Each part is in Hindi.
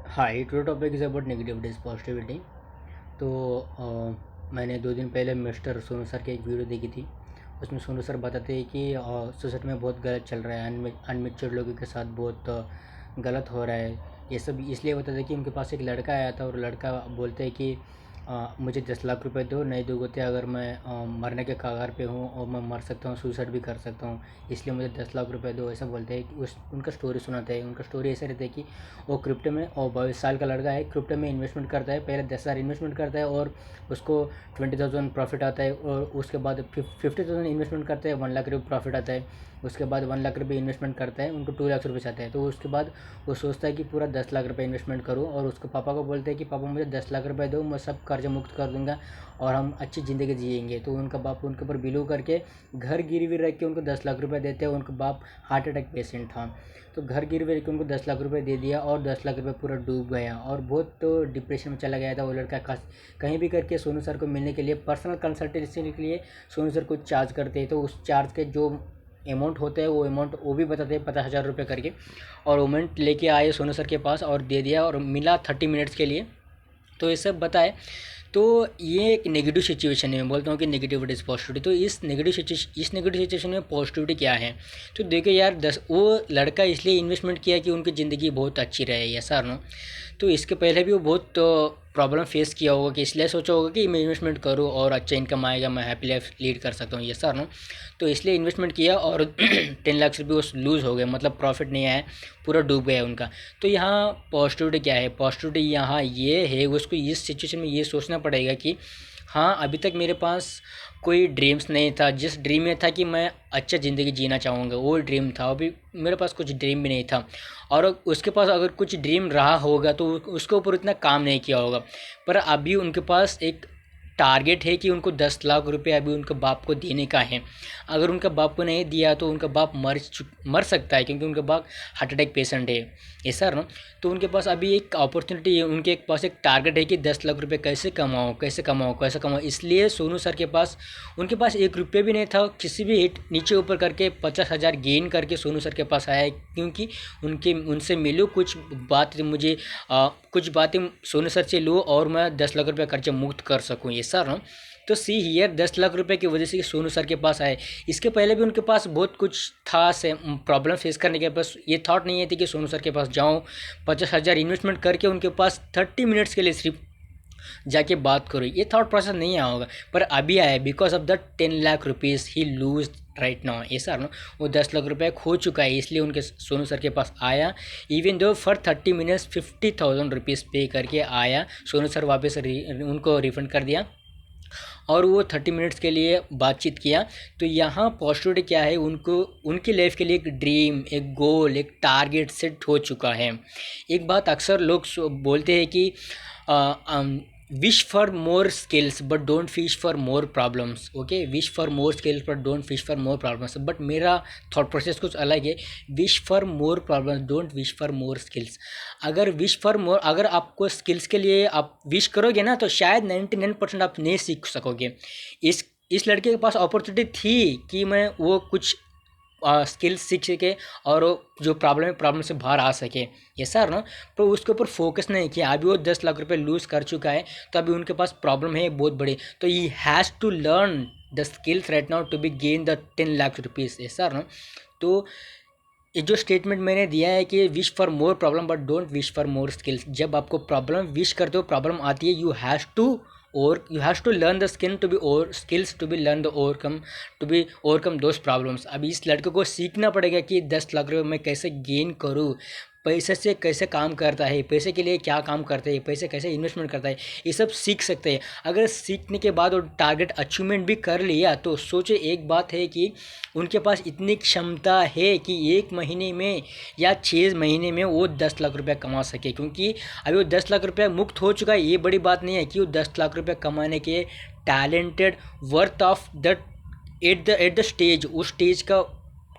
Hi, today topic is about negativities positivity. तो मैंने 2 दिन पहले मिस्टर सोनू सर की एक वीडियो देखी थी। उसमें सोनू सर बताते हैं कि सोसाइटी में बहुत गलत चल रहा है, अनमेच्योर लोगों के साथ बहुत गलत हो रहा है। ये सब इसलिए बताते हैं कि उनके पास एक लड़का आया था और लड़का बोलते हैं कि मुझे 10 लाख रुपए दो, नहीं दोगे तो अगर मैं मरने के कगार पे हूँ और मैं मर सकता हूँ, सुसाइड भी कर सकता हूँ, इसलिए मुझे 10 लाख रुपए दो, ऐसा बोलते हैं। कि उनका स्टोरी सुनाते हैं। उनका स्टोरी ऐसा रहता है कि वो क्रिप्टो में, और 22 साल का लड़का है, क्रिप्टो में इन्वेस्टमेंट करता है। पहले 10,000 इन्वेस्टमेंट करता है और उसको 20,000 प्रॉफिट आता है, और उसके बाद 50,000 इन्वेस्टमेंट करता है, 1 लाख रुपये प्रॉफिट आता है। उसके बाद 1 लाख रुपये इन्वेस्टमेंट करता है, उनको 2 लाख रुपये चाहते हैं। तो उसके बाद वो सोचता है कि पूरा 10 लाख रुपये इन्वेस्टमेंट करूँ, और उसके पापा को बोलते हैं कि पापा मुझे 10 लाख रुपये दो, मैं सब कर्ज मुक्त कर दूंगा और हम अच्छी ज़िंदगी जिएंगे। तो उनका बाप उनके ऊपर बिलीव करके घर गिरवी रख के उनको 10 लाख रुपये देते हैं। उनका बाप हार्ट अटैक पेशेंट था, तो घर गिरवी रख के उनको 10 लाख रुपये दे दिया और 10 लाख रुपये पूरा डूब गया और बहुत तो डिप्रेशन में चला गया था वो लड़का। कहीं भी करके सोनू सर को मिलने के लिए, पर्सनल कंसल्टेंसी के लिए सोनू सर को चार्ज करते हैं। तो उस चार्ज के जो अमाउंट होता है वो अमाउंट वो भी बताते हैं, 50,000 रुपये करके। और अमाउंट लेके आए सोनू सर के पास और दे दिया, और मिला 30 मिनट्स के लिए। तो ये सब बताए। तो ये एक नेगेटिव सिचुएशन है। मैं बोलता हूँ कि नेगेटिविटी इज़ पॉजिटिविटी। तो इस नेगेटिव सिचुएशन में पॉजिटिविटी क्या है? तो देखिए यार, वो लड़का इसलिए इन्वेस्टमेंट किया कि उनकी ज़िंदगी बहुत अच्छी रहे, ऐसा नो। तो इसके पहले भी वो बहुत प्रॉब्लम फेस किया होगा, कि इसलिए सोचा होगा कि मैं इन्वेस्टमेंट करूँ और अच्छा इनकम आएगा, मैं हैप्पी लाइफ लीड कर सकता हूँ, ये सर नो। तो इसलिए इन्वेस्टमेंट किया और 10 लाख रुपये वो लूज़ हो गए, मतलब प्रॉफिट नहीं आया, पूरा डूब गया उनका। तो यहाँ पॉजिटिविटी क्या है? पॉजिटिविटी यहाँ ये है, उसको इस सिचुएशन में ये सोचना पड़ेगा कि हाँ, अभी तक मेरे पास कोई ड्रीम्स नहीं था। जिस ड्रीम में था कि मैं अच्छा ज़िंदगी जीना चाहूँगा, वो ड्रीम था। अभी मेरे पास कुछ ड्रीम भी नहीं था, और उसके पास अगर कुछ ड्रीम रहा होगा तो उसके ऊपर इतना काम नहीं किया होगा। पर अभी उनके पास एक टारगेट है कि उनको 10 लाख रुपए अभी उनके बाप को देने का है। अगर उनका बाप को नहीं दिया तो उनका बाप मर सकता है, क्योंकि उनका बाप हार्ट अटैक पेशेंट है, ये सर ना। तो उनके पास अभी एक अपॉर्चुनिटी है, उनके पास एक टारगेट है कि 10 लाख रुपए कैसे कमाओ, कैसे कमाओ, कैसे कमाओ। इसलिए सोनू सर के पास, उनके पास 1 रुपये भी नहीं था। किसी भी हिट नीचे ऊपर करके 50,000 गेन करके सोनू सर के पास आया है, क्योंकि उनसे मिलो, कुछ बातें सोनू सर से लो और मैं 10 लाख रुपये खर्चा मुक्त कर सकूँ, ये सर ना। तो सी हियर, 10 लाख रुपए की वजह से सोनू सर के पास आए। इसके पहले भी उनके पास बहुत कुछ था से प्रॉब्लम फेस करने के, बस ये थॉट नहीं थी कि सोनू सर के पास जाऊँ, 50,000 इन्वेस्टमेंट करके उनके पास 30 मिनट्स के लिए सिर्फ जाके बात करो, ये थॉट प्रोसेस नहीं आया होगा। पर अभी आया, because of the 10 lakh rupees ही लूज राइट नाउ, ऐसा ना। वो 10 लाख रुपये खो चुका है, इसलिए उनके सोनू सर के पास आया। Even though for 30 minutes 50,000 rupees पे करके आया, सोनू सर वापस उनको रिफंड कर दिया और वो 30 मिनट्स के लिए बातचीत किया। तो यहाँ पॉजिटिविटी क्या है? उनको उनकी लाइफ के लिए एक ड्रीम, एक गोल, एक टारगेट सेट हो चुका है। एक बात अक्सर लोग बोलते हैं कि wish for more skills but don't fish for more problems. Okay, wish for more skills but don't fish for more problems. But मेरा थॉट प्रोसेस कुछ अलग है। Wish for more problems, don't wish for more skills. अगर आपको स्किल्स के लिए आप विश करोगे ना, तो शायद 99% आप नहीं सीख सकोगे। इस लड़के के पास अपॉर्चुनिटी थी कि मैं वो कुछ स्किल्स सीख सके और जो प्रॉब्लम से बाहर आ सके, ये सर ना। पर उसके ऊपर फोकस नहीं किया। अभी वो 10 लाख रुपए लूज़ कर चुका है, तो अभी उनके पास प्रॉब्लम है बहुत बड़ी। तो he has to learn the skills right now to be gain the 10 lakh rupees, ये सर ना। तो ये जो स्टेटमेंट मैंने दिया है कि wish for more problem but don't wish for more skills. जब आपको प्रॉब्लम विश करते हो, प्रॉब्लम आती है, you has to learn the skill to be और skills to be learn the overcome those problems. अभी इस लड़के को सीखना पड़ेगा कि 10 लाख रुपये मैं कैसे गेन करूँ, पैसे से कैसे काम करता है, पैसे के लिए क्या काम करते हैं, पैसे कैसे इन्वेस्टमेंट करता है, ये सब सीख सकते हैं। अगर सीखने के बाद और टारगेट अचीवमेंट भी कर लिया, तो सोचे एक बात है कि उनके पास इतनी क्षमता है कि 1 महीने में या 6 महीने में वो 10 लाख रुपये कमा सके। क्योंकि अभी वो 10 लाख रुपये मुक्त हो चुका है। ये बड़ी बात नहीं है कि वो 10 लाख रुपये कमाने के talented worth of the at the stage, उस स्टेज का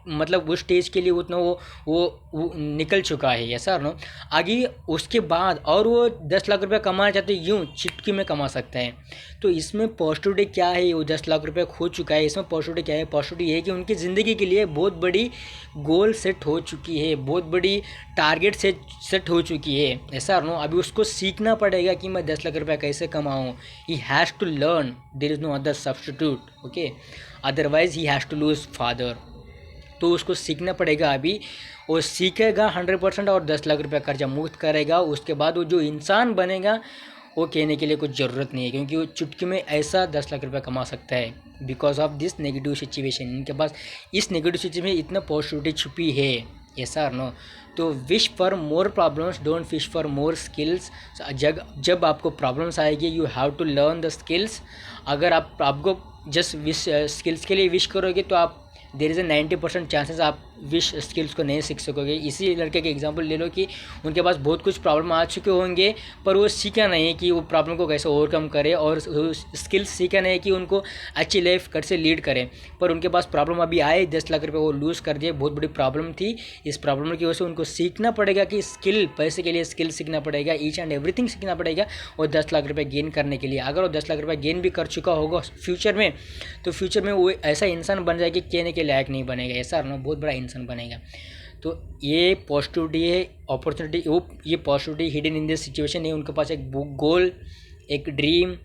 मतलब उस स्टेज के लिए उतना वो निकल चुका है, ऐसा नो। आगे उसके बाद और वो 10 लाख रुपये कमाना चाहते यूँ चुटकी में कमा सकते हैं। तो इसमें पॉजिटिविटी क्या है, वो 10 लाख रुपये खो चुका है, इसमें पॉजिटिविटी क्या है, पॉजिटिविटी है कि उनकी ज़िंदगी के लिए बहुत बड़ी गोल सेट हो चुकी है, बहुत बड़ी टारगेट सेट हो चुकी है, ऐसा नो। अभी उसको सीखना पड़ेगा कि मैं 10 लाख रुपये कैसे कमाऊँ। He has to learn, there is no other substitute, okay. Otherwise he has to lose father. तो उसको सीखना पड़ेगा अभी, वो सीखेगा 100% और 10 लाख रुपये कर्जा मुक्त करेगा। उसके बाद वो जो इंसान बनेगा वो कहने के लिए कुछ ज़रूरत नहीं है, क्योंकि वो चुटकी में ऐसा 10 लाख रुपये कमा सकता है because of this negative situation. इनके पास इस नेगेटिव सिचुएशन में इतना पॉजिटिविटी छुपी है, ऐसा नो। तो wish for more problems, don't wish for more skills. जब आपको प्रॉब्लम्स आएगी you have to learn the skills. अगर आपको जस्ट विश स्किल्स के लिए विश करोगे तो आप देर इज़ ए 90% चांसेस आप विश स्किल्स को नहीं सीख सकोगे। इसी लड़के के एग्जांपल ले लो कि उनके पास बहुत कुछ प्रॉब्लम आ चुके होंगे पर वो सीखा नहीं कि वो प्रॉब्लम को कैसे ओवरकम करे, और स्किल्स सीखा नहीं कि उनको अच्छी लाइफ कैसे लीड करें। पर उनके पास प्रॉब्लम अभी आए, 10 लाख रुपये वो लूज़ कर दिए, बहुत बड़ी प्रॉब्लम थी। इस प्रॉब्लम की वजह से उनको सीखना पड़ेगा कि स्किल, पैसे के लिए स्किल सीखना पड़ेगा, ईच एंड एवरीथिंग सीखना पड़ेगा और 10 लाख रुपये गेन करने के लिए। अगर वो 10 लाख रुपये गेन भी कर चुका होगा फ्यूचर में, तो फ्यूचर में वो ऐसा इंसान बन जाएगा कि कहने के लायक नहीं बनेगा, ऐसा ना, बहुत बड़ा इंसान बनेगा। तो ये पॉजिटिविटी है, अपॉर्चुनिटी, वो ये positivity hidden in this situation है। उनके पास एक गोल, एक ड्रीम,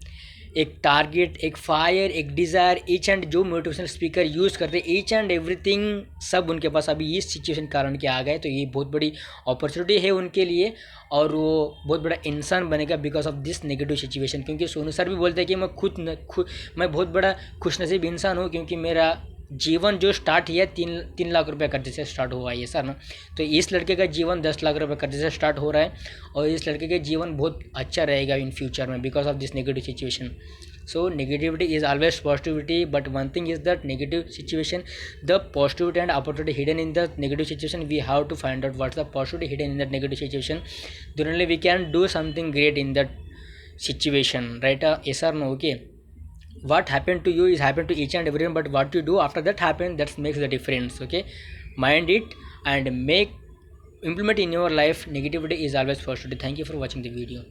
एक टारगेट, एक फायर, एक डिज़ायर, ईच एंड जो मोटिवेशनल स्पीकर यूज़ करते हैं, ईच एंड एवरीथिंग सब उनके पास अभी इस सिचुएशन कारण के आ गए। तो ये बहुत बड़ी अपॉर्चुनिटी है उनके लिए और वो बहुत बड़ा इंसान बनेगा because of this negative situation. क्योंकि सोनू सर भी बोलते हैं कि मैं बहुत बड़ा खुशनसीब इंसान हूँ, क्योंकि मेरा जीवन जो स्टार्ट किया 3 लाख रुपये कर्जे से स्टार्ट हुआ है, ये सर ना। तो इस लड़के का जीवन 10 लाख रुपये कर्जे से स्टार्ट हो रहा है और इस लड़के का जीवन बहुत अच्छा रहेगा इन फ्यूचर में because of this negative situation. So negativity is always positivity, but one thing is that negative situation, the positivity and opportunity hidden in the negative situation, we have to find out what's the positivity hidden in that negative situation. Then only we can do something great in that situation, right? Yes or no? Okay. What happened to you is happened to each and everyone, but what you do after that happen, that makes the difference. Okay, mind it and implement in your life. Negativity is always positivity. Thank you for watching the video.